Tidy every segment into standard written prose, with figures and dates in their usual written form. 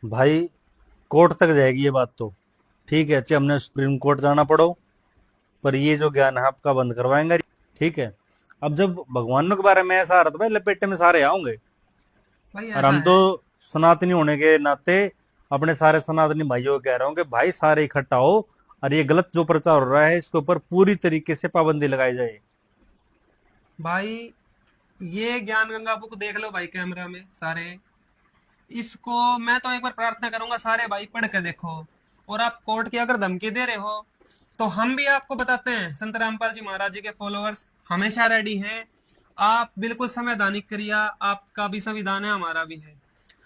भाई कोर्ट तक जाएगी ये बात तो। ठीक है, चाहे हमने सुप्रीम कोर्ट जाना पड़ो, पर ये जो ज्ञान है आपका बंद करवाएंगे। ठीक है। अब जब भगवानों के बारे में ऐसा आ रहा था भाई, लपेटे में सारे आओगे। भाई और ऐसा हम तो है। सनातनी होने के नाते अपने सारे सनातनी भाइयों को कह रहा हूँ कि भाई सारे इकट्ठा हो, और ये गलत जो प्रचार हो रहा है इसके ऊपर पूरी तरीके से पाबंदी लगाई जाए। भाई ये ज्ञान गंगा बुक देख लो भाई, कैमरा में सारे। इसको मैं तो एक बार प्रार्थना करूंगा, सारे भाई पढ़ के देखो। और आप कोर्ट की अगर धमकी दे रहे हो, तो हम भी आपको बताते हैं, संत रामपाल जी महाराज जी के फॉलोअर्स हमेशा रेडी हैं। आप बिल्कुल संवैधानिक क्रिया, आपका भी संविधान है, हमारा भी है।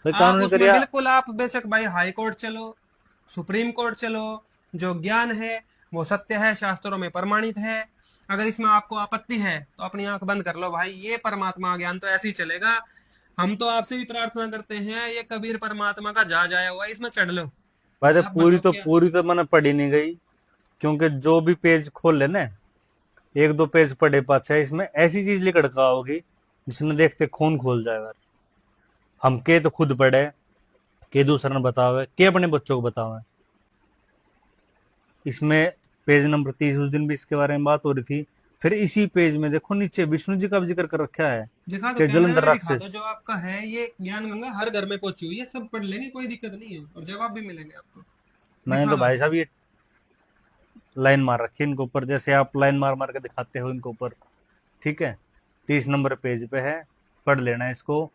भाई आप कानूनी उसमें करिए। बिल्कुल, आप बेशक भाई हाई कोर्ट चलो, सुप्रीम कोर्ट चलो। जो ज्ञान है वो सत्य है, शास्त्रों में प्रमाणित है। अगर इसमें आपको आपत्ति है तो अपनी आंख बंद कर लो भाई, ये परमात्मा ज्ञान तो ऐसे ही चलेगा। हम तो आपसे भी प्रार्थना करते हैं, ये कबीर परमात्मा का जा जाया हुआ है, इसमें चढ़ लो। भाई तो आप पूरी बताओ तो क्या। पूरी तो मैंने पढ़ी नहीं गई, क्योंकि जो भी पेज खोल लेना, एक दो पेज पढ़े पाछे इसमें ऐसी चीज लिख रखा होगी जिसने देखते खून खोल जाएगा। हम के तो खुद पढ़े, के दूसरा ने बतावे, के अपने बच्चों को बतावे। इसमें पेज नंबर 30 उस दिन भी इसके बारे में बात हो रही थी। फिर इसी पेज में देखो नीचे विष्णु जी का भी जिक्र कर रखा है दिखा दो, कि कैमरे जलंधर में दिखा दो, राक्षस। जो आपका है ये ज्ञान गंगा हर घर में पहुंची हुई है, सब पढ़ लेंगे, कोई दिक्कत नहीं है, और जवाब भी मिलेंगे आपको। मैंने दिखा तो दो भाई फिर। साहब ये लाइन मार रखी है इनके ऊपर, जैसे आप लाइन मार मार के दिखाते हो इनके ऊपर। ठीक है, 30 नंबर पेज पे है, पढ़ लेना इसको।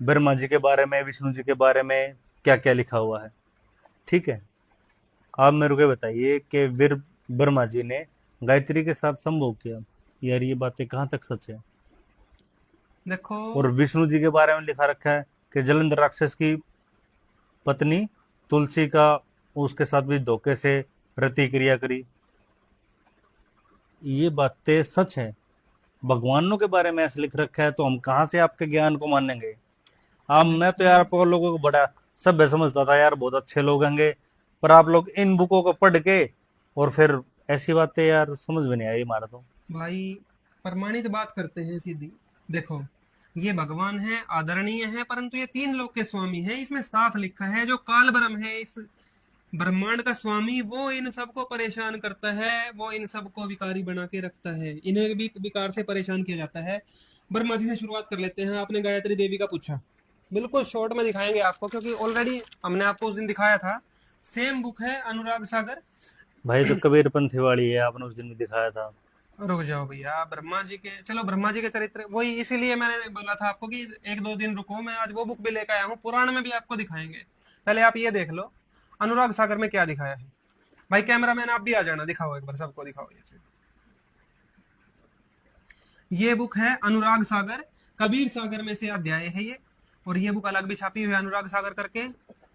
ब्रह्मा जी के बारे में, विष्णु जी के बारे में क्या क्या लिखा हुआ है। ठीक है। आप मेरे को बताइए कि वीर ब्रह्मा जी ने गायत्री के साथ संभोग किया, यार ये बातें कहाँ तक सच है। देखो। और विष्णु जी के बारे में लिखा रखा है कि जलंधर राक्षस की पत्नी तुलसी का उसके साथ भी धोखे से प्रतिक्रिया करी। ये बातें सच है। भगवानों के बारे में ऐसे लिख रखा है, तो हम कहाँ से आपके ज्ञान को मानेंगे। आप, मैं तो देखो यार आप लोगों को बड़ा सभ्य समझता था यार, बहुत अच्छे लोग होंगे। पर आप लोग इन बुकों को पढ़ के और फिर ऐसी बातें यार समझ में नहीं आई हमारा तो। भाई, प्रमाणित बात करते हैं सीधी। देखो, ये भगवान है, आदरणीय है, परंतु ये तीन लोक के स्वामी है, इसमें साफ लिखा है जो काल ब्रह्म है, इस ब्रह्मांड का स्वामी, वो इन सबको परेशान करता है, वो इन सबको विकारी बना के रखता है, इन्हें भी विकार से परेशान किया जाता है। ब्रह्मा जी से शुरुआत कर लेते हैं। आपने गायत्री देवी का पूछा, बिल्कुल शॉर्ट में दिखाएंगे आपको, क्योंकि ऑलरेडी हमने आपको उस दिन दिखाया था। सेम बुक है, अनुराग सागर। भाई तो कबीर पंथी वाली है, आपने उस दिन भी दिखाया था। रुक जाओ भैया, ब्रह्मा जी के, चलो ब्रह्मा जी के चरित्र वही, इसीलिए मैंने बोला था आपको कि एक दो दिन रुको, मैं आज वो बुक भी लेकर आया हूँ, पुराण में भी आपको दिखाएंगे। पहले आप ये देख लो, अनुराग सागर में क्या दिखाया है। भाई कैमरा मैन आप भी आ जाना, दिखाओ एक बार, सबको दिखाओ ये बुक है अनुराग सागर, कबीर सागर में से अध्याय है ये। और ये बुक अलग भी छापी हुई है, अनुराग सागर करके।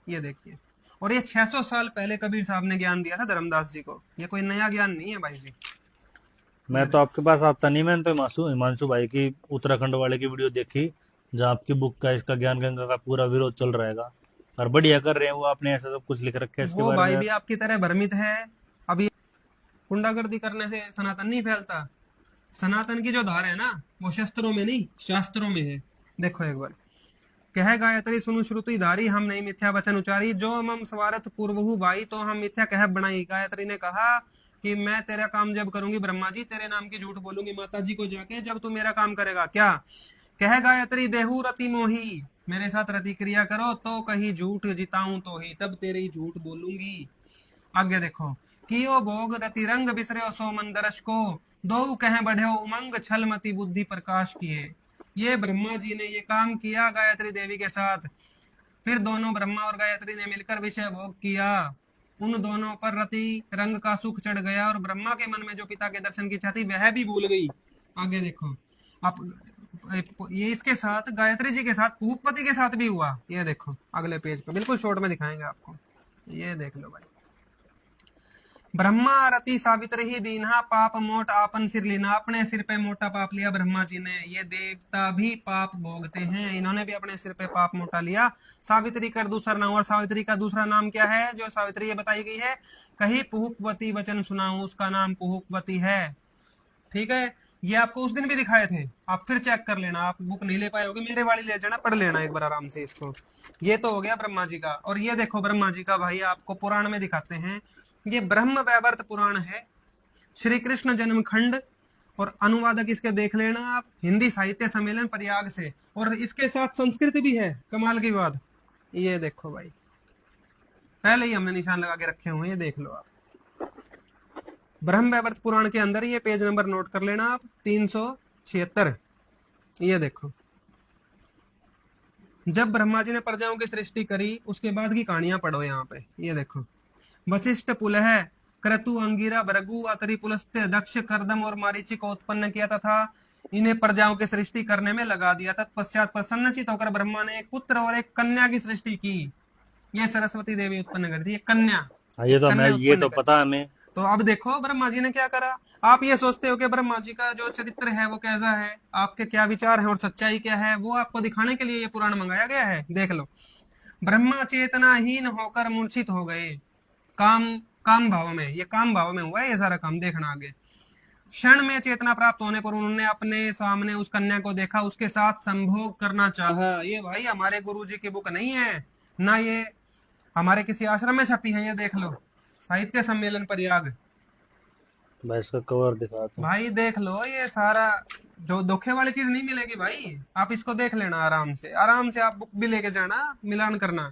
ये देखिए। और ये 600 साल पहले कबीर साहब ने ज्ञान दिया था धर्मदास जी को, ये कोई नया ज्ञान नहीं है भाई जी। मैं ये तो देखो। आपके पास आता नहीं, मैंने तो हिमांशु हिमांशु भाई की उत्तराखंड वाले की वीडियो देखी, जहाँ आपकी बुक का, इसका ज्ञान गंगा का पूरा विरोध चल रहेगा। और बढ़िया कर रहे हैं वो, आपने ऐसा सब कुछ लिख रखा है इसके वो बारे में भाई यार। भी आपकी तरह भ्रमित है। अभी गुंडागर्दी करने से सनातन नहीं फैलता। सनातन की जो धार है ना, वो शस्त्रों में नहीं, शास्त्रों में है। देखो एक बार, कह गायत्री सुनु श्रुति धारी, हम नहीं मिथ्या वचन उचारी, जो मम स्वार्थ पूर्वहु भाई, तो हम मिथ्या कह बनाई। गायत्री ने कहा कि मैं तेरा काम जब करूंगी ब्रह्मा जी, तेरे नाम की झूठ बोलूंगी माता जी को जाके, जब तू मेरा काम करेगा क्या। कह गायत्री देहु रति मोही, मेरे साथ रति क्रिया करो तो कहीं झूठ जिताऊं तो ही, तब तेरे ही झूठ बोलूंगी। आगे देखो, कियो भोग रति रंग बिसरो सो मंदरस को, दो कह बढ़ो उमंग छल मति बुद्धि प्रकाश किए। ये ब्रह्मा जी ने ये काम किया गायत्री देवी के साथ। फिर दोनों ब्रह्मा और गायत्री ने मिलकर विषय भोग किया। उन दोनों पर रति रंग का सुख चढ़ गया, और ब्रह्मा के मन में जो पिता के दर्शन की इच्छा थी वह भी भूल गई। आगे देखो आप, ये इसके साथ गायत्री जी के साथ भूपति के साथ भी हुआ। ये देखो अगले पेज पे, बिल्कुल शॉर्ट में दिखाएंगे आपको। ये देख लो भाई, ब्रह्मा रति सावित्री ही दीन्हा, पाप मोट आपन सिर लीना, अपने सिर पे मोटा पाप लिया ब्रह्मा जी ने। ये देवता भी पाप भोगते हैं, इन्होंने भी अपने सिर पे पाप मोटा लिया। सावित्री का दूसरा नाम, और सावित्री का दूसरा नाम क्या है जो सावित्री ये बताई गई है, कही पुहुकवती वचन सुनाऊं, उसका नाम पुहुकवती है। ठीक है। ये आपको उस दिन भी दिखाए थे, आप फिर चेक कर लेना। आप बुक नहीं ले पाए होगे, मेरे वाली ले जाना, पढ़ लेना एक बार आराम से इसको। ये तो हो गया ब्रह्मा जी का। और ये देखो ब्रह्मा जी का भाई आपको पुराण में दिखाते हैं। ये ब्रह्म वैवर्त पुराण है, श्री कृष्ण जन्म खंड, और अनुवादक इसके देख लेना आप, हिंदी साहित्य सम्मेलन प्रयाग से, और इसके साथ संस्कृत भी है। कमाल की बात, ये देखो भाई, पहले ही हमने निशान लगा के रखे हुए हैं, ये देख लो आप। ब्रह्म वैवर्त पुराण के अंदर ये पेज नंबर नोट कर लेना आप, 376। ये देखो, जब ब्रह्मा जी ने प्रजाओं की सृष्टि करी उसके बाद की कहानियां पढ़ो यहाँ पे। ये देखो, वशिष्ठ पुलह क्रतु अंगिरा भृगु अतरी पुलस्त्य दक्ष कर्दम और मारीची को उत्पन्न किया तथा इन्हें प्रजाओं की सृष्टि करने में लगा दिया। तत्पश्चात प्रसन्नचित होकर ब्रह्मा ने एक पुत्र और एक कन्या की सृष्टि की। ये सरस्वती देवी उत्पन्न करती है कन्या। ये तो कन्या हमें, ये उत्पन्न तो करती। पता हमें। तो अब देखो ब्रह्मा जी ने क्या करा। आप ये सोचते हो कि ब्रह्मा जी का जो चरित्र है वो कैसा है, आपके क्या विचार है और सच्चाई क्या है, वो आपको दिखाने के लिए ये पुराण मंगाया गया है। देख लो, ब्रह्मा चेतनाहीन होकर मूर्छित हो गए काम भाव में। ये काम भाव में हुआ है ये सारा काम, देखना आगे। क्षण में चेतना प्राप्त होने पर उन्होंने अपने सामने उस कन्या को देखा, उसके साथ संभोग करना चाहा। ये भाई हमारे गुरुजी की बुक नहीं है ना, ये हमारे किसी आश्रम में छपी है। ये देख लो, साहित्य सम्मेलन प्रयाग। भाई इसका कवर दिखा दो भाई देख लो, ये सारा जो धोखे वाली चीज नहीं मिलेगी भाई, आप इसको देख लेना आराम से। आराम से आप बुक भी लेके जाना, मिलान करना।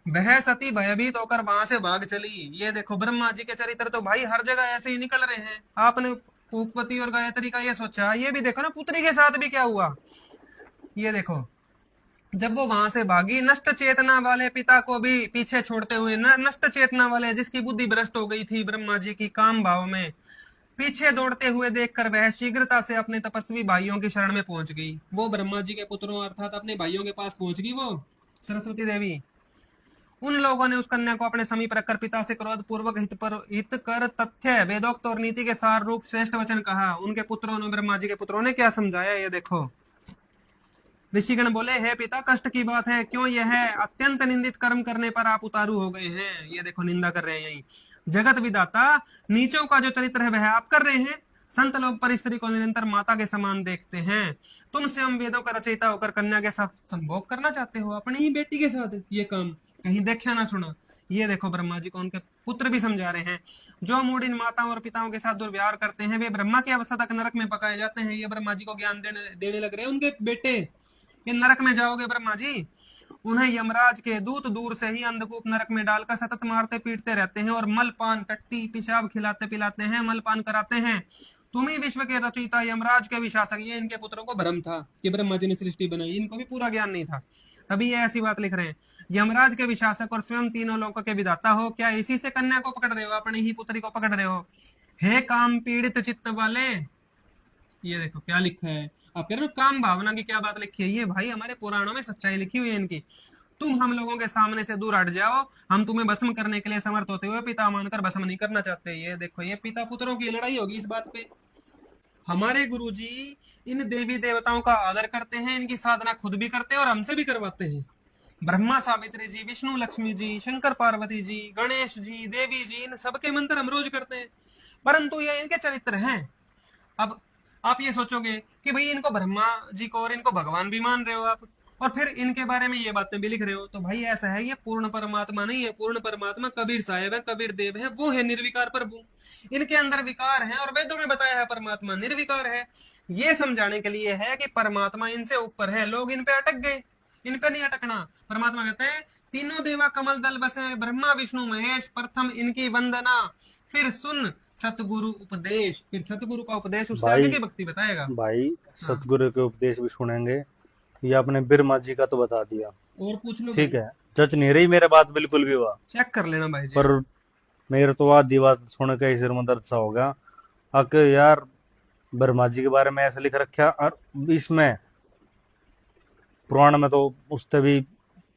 वह सती भयभीत होकर वहां से भाग चली। ये देखो ब्रह्मा जी के चरित्र तो भाई हर जगह ऐसे ही निकल रहे हैं। आपने उपवती और गायत्री का ये सोचा, ये भी देखो ना पुत्री के साथ भी क्या हुआ। ये देखो, जब वो वहां से भागी, नष्ट चेतना वाले पिता को भी पीछे छोड़ते हुए, नष्ट चेतना वाले जिसकी बुद्धि भ्रष्ट हो गई थी ब्रह्मा जी की काम भाव में, पीछे दौड़ते हुए देखकर वह शीघ्रता से अपने तपस्वी भाइयों की शरण में पहुंच गई। वो ब्रह्मा जी के पुत्रों अर्थात अपने भाइयों के पास पहुंच गई वो सरस्वती देवी। उन लोगों ने उस कन्या को अपने समीप रखकर पिता से क्रोध पूर्वक हित कर तथ्य वेदोक्त और नीति के सार रूप श्रेष्ठ वचन कहा। उनके पुत्रों ने, ब्रह्मा जी के पुत्रों ने क्या समझाया, ये देखो। ऋषिगण बोले, हे पिता, कष्ट की बात है, क्यों यह अत्यंत निंदित कर्म करने पर आप उतारू हो गए हैं। ये देखो, निंदा कर रहे हैं यही। जगत विदाता, नीचों का जो चरित्र है वह आप कर रहे हैं। संत लोग पर स्त्री को निरंतर माता के समान देखते हैं। तुम स्वयं वेदों का रचयिता होकर कन्या के साथ संभोग करना चाहते हो, अपनी ही बेटी के साथ। ये काम कहीं देखा ना सुना। ये देखो, ब्रह्मा जी को उनके पुत्र भी समझा रहे हैं। जो मूड इन माताओं और पिताओं के साथ दुर्व्यवहार करते हैं वे ब्रह्मा की अवस्था तक नरक में पकाए जाते हैं। ये ब्रह्मा जी को ज्ञान देने लग रहे हैं उनके बेटे कि नरक में जाओगे ब्रह्मा जी। उन्हें यमराज के दूत दूर से ही अंधकूप नरक में डालकर सतत मारते पीटते रहते हैं और मलपान, टट्टी, पेशाब खिलाते पिलाते हैं, मलपान कराते हैं। तुम ही विश्व के रचयिता, यमराज के विशासक। ये इनके पुत्रों को भ्रम था कि ब्रह्मा जी ने सृष्टि बनाई, इनको भी पूरा ज्ञान नहीं था, तभी ये ऐसी बात लिख रहे हैं। यमराज के विशासक और स्वयं तीनों लोकों के विधाता हो, क्या इसी से कन्या को पकड़ रहे हो, अपनी ही पुत्री को पकड़ रहे हो। हे काम पीड़ित चित्त वाले। ये देखो क्या लिखा है, आप कह रहे हो काम भावना की क्या बात लिखी है। ये भाई हमारे पुराणों में सच्चाई लिखी हुई है इनकी। तुम हम लोगों के सामने से दूर हट जाओ, हम तुम्हें भस्म करने के लिए समर्थ होते हुए पिता मानकर भस्म नहीं करना चाहते। ये देखो, ये पिता पुत्रों की लड़ाई होगी इस बात पे। हमारे गुरुजी इन देवी देवताओं का आदर करते हैं, इनकी साधना खुद भी करते हैं और हमसे भी करवाते हैं। ब्रह्मा सावित्री जी, विष्णु लक्ष्मी जी, शंकर पार्वती जी, गणेश जी, देवी जी, इन सबके मंत्र हम रोज करते हैं, परंतु ये इनके चरित्र हैं। अब आप ये सोचोगे कि भाई इनको ब्रह्मा जी को और इनको भगवान भी मान रहे हो आप, और फिर इनके बारे में ये बातें भी लिख रहे हो। तो भाई ऐसा है, ये पूर्ण परमात्मा नहीं है। पूर्ण परमात्मा कबीर साहेब है, कबीर देव है, वो है निर्विकार प्रभु। इनके अंदर विकार है और वेदों में बताया है परमात्मा निर्विकार है। ये समझाने के लिए है कि परमात्मा इनसे ऊपर है। लोग इन पे अटक गए, इन पे नहीं अटकना। परमात्मा कहते हैं, तीनों देवा कमल दल बसे, ब्रह्मा विष्णु महेश, प्रथम इनकी वंदना, फिर सुन सतगुरु उपदेश। फिर सतगुरु का उपदेश, उससे आगे की भक्ति बताएगा। भाई सतगुरु के उपदेश भी सुनेंगे। ये आपने ब्रह्मा जी का तो बता दिया, और पूछ लो, ठीक है, जच नहीं रही मेरे बात बिल्कुल भी हुआ, चेक कर लेना भाई जी। पर मेरे तो आधी बात सुन के सिर में दर्द सा हो गया। अक यार, ब्रह्मा जी के बारे में ऐसे लिख रखा, और इसमें पुराण में तो उससे भी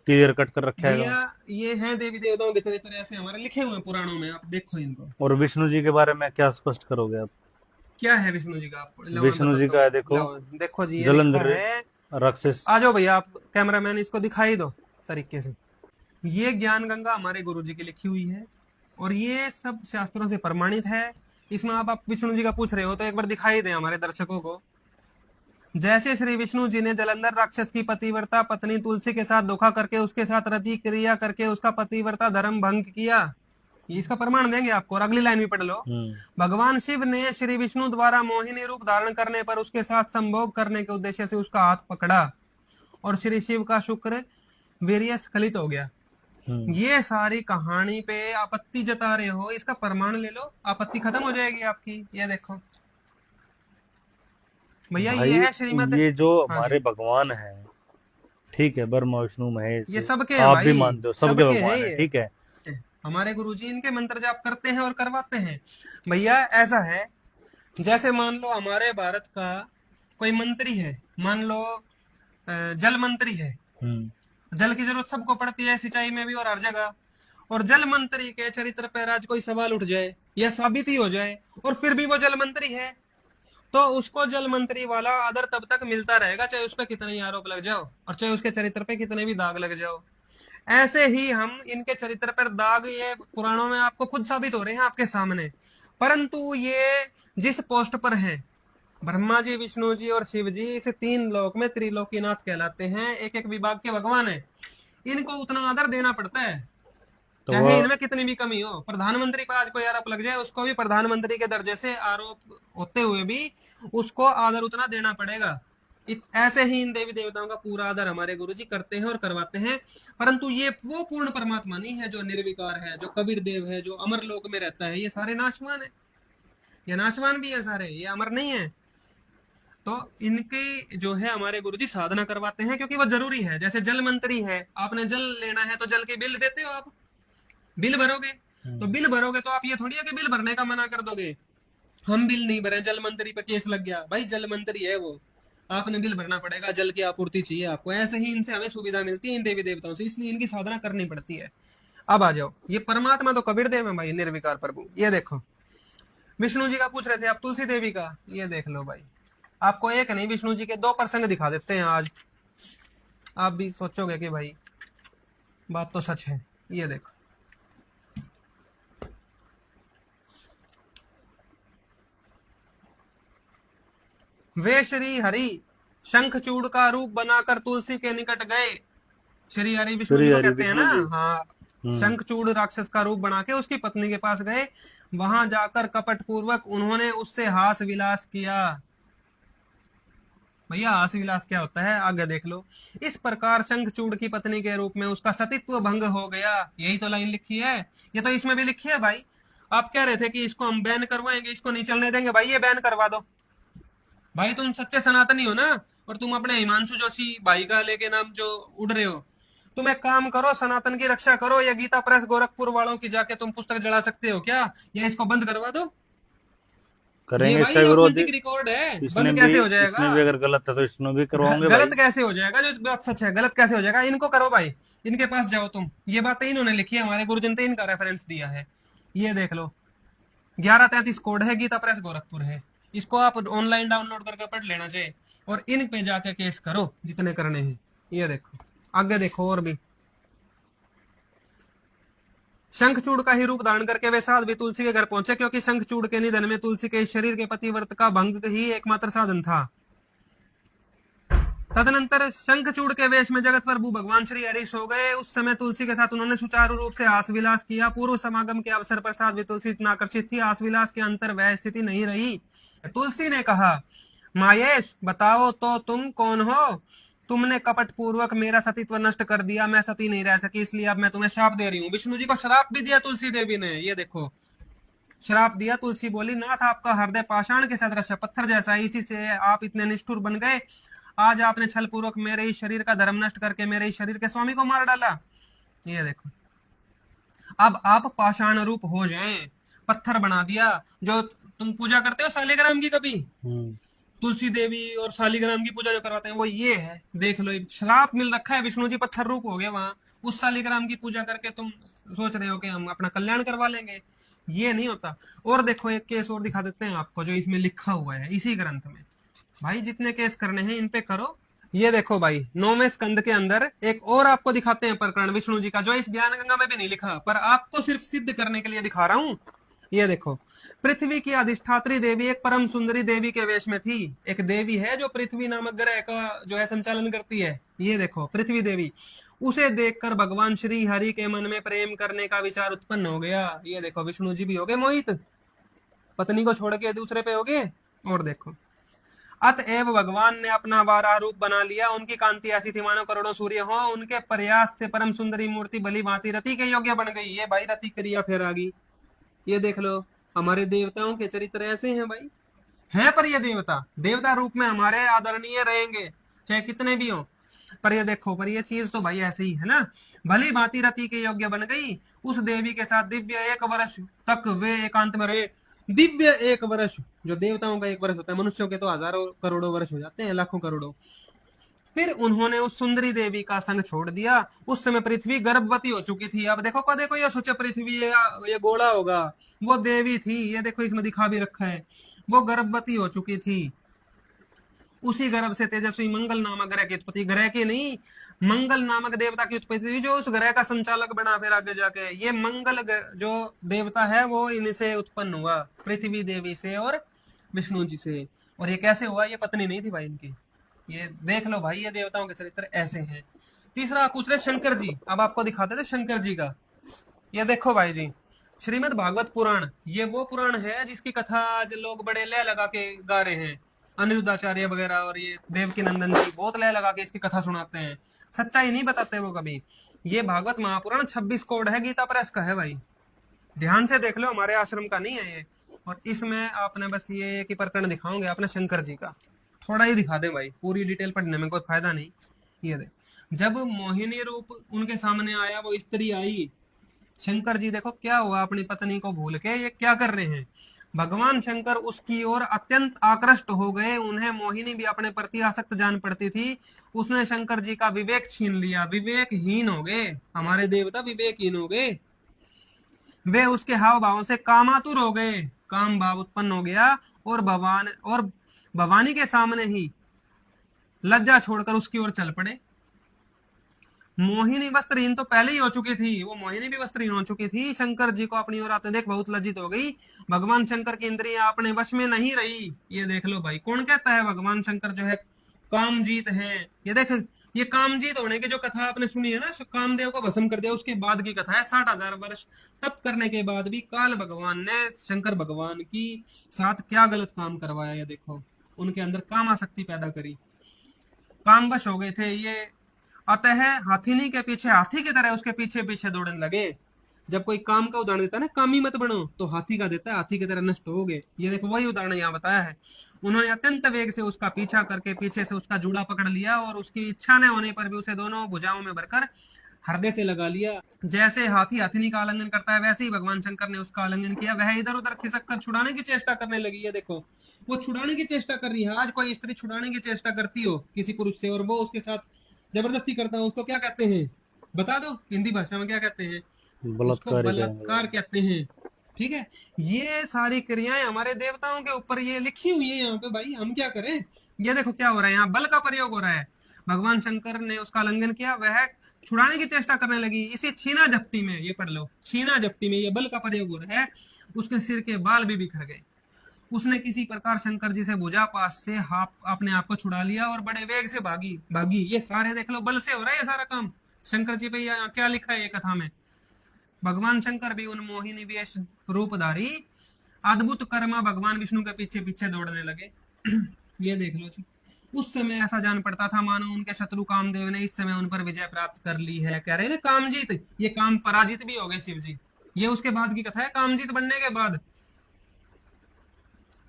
क्लियर कट कर रखा है। भैया ये है देवी देवताओं के चरित्र ऐसे हमारे लिखे हुए हैं पुराणों में, आप देखो इनको। और विष्णु जी के बारे में क्या स्पष्ट करोगे आप? क्या है विष्णु जी का? आप विष्णु जी का है, देखो, देखो जी, ये जलंधर लिखा है। राक्षस। आ जाओ भैया, आप कैमरामैन इसको दिखाई दो तरीके से। ये ज्ञान गंगा हमारे गुरु जी की लिखी हुई है और ये सब शास्त्रों से प्रमाणित है। इसमें आप विष्णु जी का पूछ रहे हो तो एक बार दिखाई दे हमारे दर्शकों को। जैसे श्री विष्णु जी ने जलंधर राक्षस की पतिव्रता पत्नी तुलसी के साथ धोखा करके उसके साथ रति क्रिया करके उसका पतिव्रता धर्म भंग किया, ये इसका प्रमाण देंगे आपको। और अगली लाइन भी पढ़ लो। भगवान शिव ने श्री विष्णु द्वारा मोहिनी रूप धारण करने पर उसके साथ संभोग करने के उद्देश्य से उसका हाथ पकड़ा और श्री शिव का शुक्र वीर्य स्खलित हो गया। ये सारी कहानी पे आपत्ति जता रहे हो, इसका प्रमाण ले लो, आपत्ति खत्म हो जाएगी आपकी। ये देखो भैया, भाई ये है श्रीमद। ये जो हाँ हमारे जी, भगवान है, ठीक है, ब्रह्मा विष्णु महेश, ये सबके हैं आप भाई, भी मानते हो सबके सबके हैं भगवान है, ये। ठीक है। हमारे गुरुजी इनके मंत्र जाप करते हैं और करवाते हैं। भैया ऐसा है, जैसे मान लो हमारे भारत का कोई मंत्री है, मान लो जल मंत्री है, जल की जरूरत सबको पड़ती है, सिंचाई में भी और हर जगह। और जल मंत्री के चरित्र पर आज कोई सवाल उठ जाए या साबित ही हो जाए और फिर भी वो जल मंत्री है, तो उसको जल मंत्री वाला आदर तब तक मिलता रहेगा, चाहे उस पर कितने ही आरोप लग जाओ और चाहे उसके चरित्र पे कितने भी दाग लग जाओ। ऐसे ही हम इनके चरित्र पर दाग ये पुराणों में आपको खुद साबित हो रहे हैं आपके सामने। परंतु ये जिस पोस्ट पर है, ब्रह्मा जी, विष्णु जी और शिव जी, इस तीन लोक में त्रिलोकीनाथ कहलाते हैं, एक एक विभाग के भगवान है। इनको उतना आदर देना पड़ता है, तो चाहे इनमें कितनी भी कमी हो। प्रधानमंत्री पर आज कोई आरोप लग जाए, उसको भी प्रधानमंत्री के दर्जे से आरोप होते हुए भी उसको आदर उतना देना पड़ेगा। ऐसे ही इन देवी देवताओं का पूरा आदर हमारे गुरुजी करते हैं और करवाते हैं। परंतु ये वो पूर्ण परमात्मा नहीं है जो निर्विकार है, जो कबीर देव है, जो अमर लोक में रहता है। ये सारे नाशवान है, ये नाशवान भी है सारे, ये अमर नहीं है। तो इनके जो है हमारे गुरुजी साधना करवाते हैं, क्योंकि वो जरूरी है। जैसे जल मंत्री है, आपने जल लेना है तो जल के बिल देते हो, आप बिल भरोगे, तो बिल भरोगे तो आप ये थोड़ी है कि बिल भरने का मना कर दोगे। हम बिल नहीं भरे, जल मंत्री पे केस लग गया, भाई जल मंत्री है वो, आपने बिल भरना पड़ेगा, जल की आपूर्ति चाहिए आपको। ऐसे ही इनसे हमें सुविधा मिलती है, इन देवी देवताओं से, इसलिए इनकी साधना करनी पड़ती है। अब आ जाओ, ये परमात्मा तो कबीर देव है भाई, निर्विकार प्रभु। ये देखो, विष्णु जी का पूछ रहे थे आप, तुलसी देवी का, ये देख लो भाई। आपको एक नहीं, विष्णु जी के 2 प्रसंग दिखा देते हैं आज, आप भी सोचोगे कि भाई बात तो सच है। ये देखो, वे श्री हरि शंखचूड़ का रूप बनाकर तुलसी के निकट गए। श्री हरि विष्णु जी को कहते हैं ना, हाँ। शंखचूड़ राक्षस का रूप बना के उसकी पत्नी के पास गए, वहां जाकर कपट पूर्वक उन्होंने उससे हास विलास किया। भैया हास विलास क्या होता है, आगे देख लो। इस प्रकार शंखचूड़ की पत्नी के रूप में उसका सतीत्व भंग हो गया। यही तो लाइन लिखी है, ये तो इसमें भी लिखी है भाई। आप कह रहे थे कि इसको हम बैन करवाएंगे, इसको नहीं चलने देंगे, भाई ये बैन करवा दो। भाई तुम सच्चे सनातनी हो ना, और तुम अपने हिमांशु जोशी भाई का लेके नाम जो उड़ रहे हो, तुम एक काम करो, सनातन की रक्षा करो। या गीता प्रेस गोरखपुर वालों की जाके तुम पुस्तक जला सकते हो क्या, या इसको बंद करवा दो। करेंगे ये इसका भाई विरोध, ऑथेंटिक रिकॉर्ड है, इसमें बंद भी, कैसे हो जाएगा। इसमें भी अगर गलत है तो इसमें भी करवाओगे भाई। गलत कैसे हो जाएगा, जो बात सच है गलत कैसे हो जाएगा। इनको करो भाई, इनके पास जाओ तुम, ये बातें इन्होंने लिखी है, हमारे गुरुजन ने इनका रेफरेंस दिया है। ये देख लो, 1133 कोड है, गीता प्रेस गोरखपुर है, इसको आप ऑनलाइन डाउनलोड करके पढ़ लेना चाहिए और इन पे जाके केस करो जितने करने हैं। ये देखो, आगे देखो और भी। शंखचूड़ का ही रूप धारण करके वे साध्वी तुलसी के घर पहुंचे, क्योंकि शंखचूड़ के निधन में तुलसी के शरीर के पतिव्रत का भंग ही एकमात्र साधन था। तदनंतर शंखचूड़ के वेश में जगत प्रभु भगवान श्री हरि सो गए। उस समय तुलसी के साथ उन्होंने सुचारू रूप से हास विलास किया। पूर्व समागम के अवसर पर साध्वी तुलसी इतना आकर्षित थी, हास विलास के अंतर वह स्थिति नहीं रही। तुलसी ने कहा, मायेश बताओ तो तुम कौन हो, तुमने कपट पूर्वक मेरा सतीत्व नष्ट कर दिया, मैं सती नहीं रह सकी, इसलिए अब मैं तुम्हें श्राप दे रही हूँ। विष्णु जी को श्राप भी दिया तुलसी देवी ने, ये देखो श्राप दिया। तुलसी बोली, नाथ आपका हृदय पाषाण के सदृश पत्थर जैसा है, इसी से आप इतने निष्ठुर बन गए। आज आपने छल पूर्वक मेरे ही शरीर का धर्म नष्ट करके मेरे ही शरीर के स्वामी को मार डाला। ये देखो, अब आप पाषाण रूप हो जाएं, पत्थर बना दिया। जो तुम पूजा करते हो सालिग्राम की, कभी तुलसी देवी और सालिग्राम की पूजा जो करवाते हैं वो ये है, देख लो, श्राप मिल रखा है। विष्णु जी पत्थर रूप हो गए वहां, उस सालिग्राम की पूजा करके तुम सोच रहे हो कि हम अपना कल्याण करवा लेंगे, ये नहीं होता। और देखो, एक केस और दिखा देते हैं आपको जो इसमें लिखा हुआ है इसी ग्रंथ में। भाई जितने केस करने हैं इन पे करो। ये देखो भाई, 9वें स्कंद के अंदर एक और आपको दिखाते हैं प्रकरण विष्णु जी का, जो इस ज्ञान गंगा में भी नहीं लिखा, पर आपको सिर्फ सिद्ध करने के लिए दिखा रहा हूं। ये देखो, पृथ्वी की अधिष्ठात्री देवी एक परम सुंदरी देवी के वेश में थी। एक देवी है जो पृथ्वी नामक ग्रह का जो है संचालन करती है। ये देखो पृथ्वी देवी, उसे देखकर भगवान श्री हरि के मन में प्रेम करने का विचार उत्पन्न हो गया। ये देखो विष्णु जी भी हो गए मोहित, पत्नी को छोड़ के दूसरे पे हो गए। और देखो, अतएव भगवान ने अपना वाराह रूप बना लिया। उनकी कांति ऐसी थी मानो करोड़ों सूर्य हो। उनके प्रयास से परम सुंदरी मूर्ति भली भांति रति के योग्य बन गई। ये भाई रति क्रिया फिर आ गई। ये देख लो, हमारे देवताओं के चरित्र ऐसे हैं भाई, हैं पर ये देवता देवता रूप में हमारे आदरणीय रहेंगे चाहे कितने भी हो। पर ये देखो, पर ये चीज तो भाई ऐसी ही है ना। भली भांति रति के योग्य बन गई। उस देवी के साथ दिव्य 1 वर्ष तक वे एकांत में रहे। दिव्य 1 वर्ष, जो देवताओं का 1 वर्ष होता है, मनुष्यों के तो हजारों करोड़ों वर्ष हो जाते हैं, लाखों करोड़ों। फिर उन्होंने उस सुंदरी देवी का संग छोड़ दिया। उस समय पृथ्वी गर्भवती हो चुकी थी। अब देखो को देखो, ये सोचे पृथ्वी ये गोला होगा, वो देवी थी। ये देखो इसमें दिखा भी रखा है, वो गर्भवती हो चुकी थी। उसी गर्भ से तेजस्वी मंगल नामक ग्रह की उत्पत्ति, ग्रह की नहीं, मंगल नामक देवता की उत्पत्ति हुई, जो उस ग्रह का संचालक बना फिर आगे जाके। ये मंगल जो देवता है वो इनसे उत्पन्न हुआ, पृथ्वी देवी से और विष्णु जी से। और ये कैसे हुआ, ये पत्नी नहीं थी भाई इनकी। ये देख लो भाई, ये देवताओं के चरित्र ऐसे हैं। तीसरा पूछ रहे शंकर जी। अब आपको दिखाते थे शंकर जी का। ये देखो भाई जी, श्रीमद् भागवत पुराण, ये वो पुराण है जिसकी कथा आज लोग बड़े लय लगा के गा रहे हैं। अनिरुद्धाचार्य वगैरह और ये देवकी नंदन जी बहुत लय लगा के इसकी कथा सुनाते हैं, सच्चाई नहीं बताते वो कभी। ये भागवत महापुराण 26 कोड है, गीता प्रेस का है भाई, ध्यान से देख लो, हमारे आश्रम का नहीं है ये। और इसमें आपने बस ये एक ही प्रकरण दिखाओगे अपने शंकर जी का, थोड़ा ही दिखा दे भाई, पूरी डिटेल पढ़ने में कोई फायदा नहीं। ये देख, जब मोहिनी रूप उनके सामने आया, वो स्त्री आई, शंकर जी देखो क्या हुआ, अपनी पत्नी को भूल के ये क्या कर रहे हैं। भगवान शंकर उसकी ओर अत्यंत आकृष्ट हो गए। उन्हें मोहिनी भी अपने प्रति आसक्त जान पड़ती थी। उसने शंकर जी का विवेक छीन लिया, विवेकहीन हो गए हमारे देवता, विवेकहीन हो गए। वे उसके हाव भावों से कामातुर हो गए, काम भाव उत्पन्न हो गया। और भवानी के सामने ही लज्जा छोड़कर उसकी ओर चल पड़े। मोहिनी वस्त्रहीन तो पहले ही हो चुकी थी, वो मोहिनी भी वस्त्रहीन हो चुकी थी। शंकर जी को अपनी ओर आते देख बहुत लज्जित हो गई। भगवान शंकर की इंद्रियां अपने वश में नहीं रही। ये देख लो भाई, कौन कहता है भगवान शंकर जो है कामजीत है। ये देख, ये कामजीत होने की जो कथा आपने सुनी है ना, कामदेव को भस्म कर दिया, उसके बाद की कथा है। 60,000 वर्ष तप करने के बाद भी काल भगवान ने शंकर भगवान की साथ क्या गलत काम करवाया। ये देखो, उनके अंदर काम आसक्ति पैदा करी, कामवश हो गए थे ये। अतः हाथीनी के पीछे हाथी की तरह उसके पीछे पीछे दौड़ने लगे। जब कोई काम का उदाहरण देता है ना, कामी मत बनो, तो हाथी का देता है, हाथी की तरह नष्ट हो गए। ये देखो वही उदाहरण यहाँ बताया है। उन्होंने अत्यंत वेग से उसका पीछा करके पीछे से उसका जूड़ा पकड़ लिया और उसकी इच्छा न होने पर भी उसे दोनों भुजाओं में भरकर हृदय से लगा लिया। जैसे हाथी हथिनी का आलिंगन करता है, वैसे ही भगवान शंकर ने उसका आलिंगन किया। वह इधर उधर खिसक कर छुड़ाने की चेष्टा करने लगी। ये देखो, वो छुड़ाने की चेष्टा कर रही है। आज कोई स्त्री छुड़ाने की चेष्टा करती हो किसी पुरुष से और वो उसके साथ जबरदस्ती करता है, उसको क्या कहते हैं बता दो, हिंदी भाषा में क्या कहते हैं? उसको बलात्कार कहते हैं। ठीक है, ये सारी क्रियाएं हमारे देवताओं के ऊपर ये लिखी हुई है यहाँ पे भाई, हम क्या करें। ये देखो क्या हो रहा है, यहाँ बल का प्रयोग हो रहा है। भगवान शंकर ने उसका उल्लंघन किया, वह छुड़ाने की चेष्टा करने लगी। इसी छीना झपटी में, ये पढ़ लो, छीना झपटी में ये बल का प्रयोग हो रहा है। उसके सिर के बाल भी बिखर गए। उसने किसी प्रकार शंकर जी से भुजा पास से अपने आप को छुड़ा लिया और बड़े वेग से भागी। ये सारे देख लो बल से हो रहा है ये सारा काम। शंकर जी पे क्या लिखा है ये कथा में, भगवान शंकर भी उन मोहिनी वेश रूपधारी अद्भुत कर्मा भगवान विष्णु के पीछे पीछे दौड़ने लगे। ये देख लो जी, उस समय ऐसा जान पड़ता था मानो उनके शत्रु कामदेव ने इस समय उन पर विजय प्राप्त कर ली है। कह रहे हैं ना कामजीत, ये काम पराजित भी हो गए शिव जी। ये उसके बाद की कथा है, कामजीत बनने के बाद।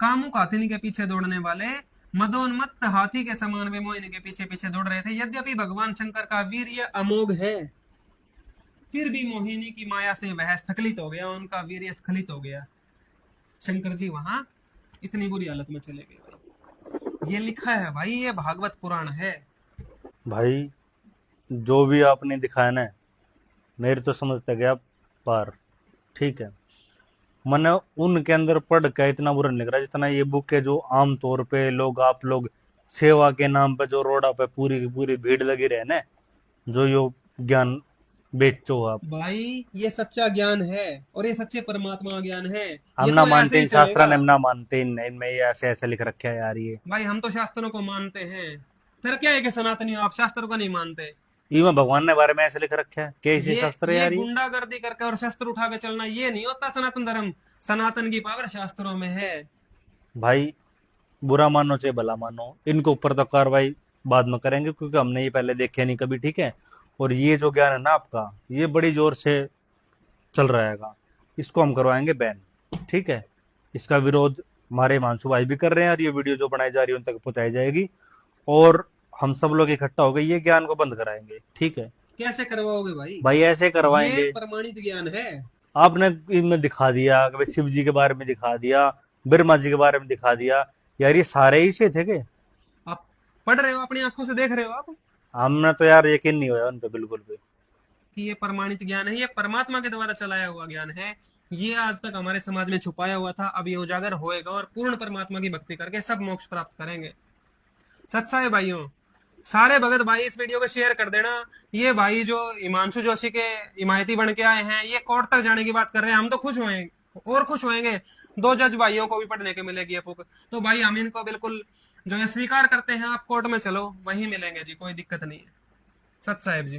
कामुक हाथी के पीछे दौड़ने वाले मदोन्मत्त हाथी के समान वे मोहिनी के पीछे पीछे दौड़ रहे थे। यद्यपि भगवान शंकर का वीर्य अमोघ है, फिर भी मोहिनी की माया से वह स्खलित हो गया, उनका वीर्य स्खलित हो गया। शंकर जी वहां इतनी बुरी हालत में चले गए। ये लिखा है भाई, ये भागवत पुराण है भाई। जो भी आपने दिखाया ना, मेरे तो समझते गया पार। ठीक है, मैंने उनके अंदर पढ़ के इतना बुरा नहीं लग रहा जितना ये बुक है, जो आम तौर पे आप लोग सेवा के नाम पे जो रोडा पे पूरी की पूरी भीड़ लगी रहे ना, जो यो ज्ञान बेचो आप। भाई ये सच्चा ज्ञान है और ये सच्चे परमात्मा ज्ञान है। हम ये ना तो मानते ऐसे ही इन शास्त्र चलेगा। हम ना मानते इनमें ये ऐसे ऐसे लिख रखे है यार ये। भाई हम तो शास्त्रों को मानते हैं, फिर क्या है कि सनातनी हो आप शास्त्रों को नहीं मानते। इनमें भगवान ने बारे में ऐसे लिख रखे है, कैसे शास्त्र है ये यार ये। गुंडागर्दी करके और शस्त्र उठा के चलना ये नहीं होता सनातन धर्म। सनातन की पावर शास्त्रों में है। भाई बुरा मानो चाहे भला मानो, इनके ऊपर तो कार्रवाई बाद में करेंगे क्योंकि हमने ये पहले देखे नहीं कभी, ठीक है। और ये जो ज्ञान है ना आपका, ये बड़ी जोर से चल रहेगा, इसको हम करवाएंगे बैन, ठीक है। इसका विरोध हमारे हिमांशु भाई भी कर रहे हैं और ये वीडियो जो बनाई जा रही है उन तक पहुंचाई जाएगी, और हम सब लोग इकट्ठा होकर ये ज्ञान को बंद कराएंगे, ठीक है। कैसे करवाओगे भाई? भाई ऐसे ये करवाएंगे, प्रमाणित ज्ञान है। आपने इनमें दिखा दिया कि भाई शिव जी के बारे में दिखा दिया, ब्रह्मा जी के बारे में दिखा दिया, यार ये सारे ही से थे के। आप पढ़ रहे हो, अपनी आंखों से देख रहे हो आप हमने तो यार यकीन नहीं हुआ उन पे बिल्कुल भी। कि ये प्रमाणित ज्ञान है, ये परमात्मा के द्वारा चलाया हुआ ज्ञान है। ये आज तक हमारे समाज में छुपाया हुआ था, अब ये उजागर होएगा और पूर्ण परमात्मा की भक्ति करके सब मोक्ष प्राप्त करेंगे। सच्चा है भाइयों। सारे भगत भाई इस वीडियो को शेयर कर देना। ये भाई जो हिमांशु जोशी के हिमायती बन के आए हैं, ये कोर्ट तक जाने की बात कर रहे हैं, हम तो खुश होंगे और खुश होंगे। 2 जज भाइयों को भी पढ़ने के मिलेगी ये बुक। तो भाई हम इनको बिल्कुल जो है स्वीकार करते हैं, आप कोर्ट में चलो वहीं मिलेंगे जी, कोई दिक्कत नहीं है। सत साहेब जी।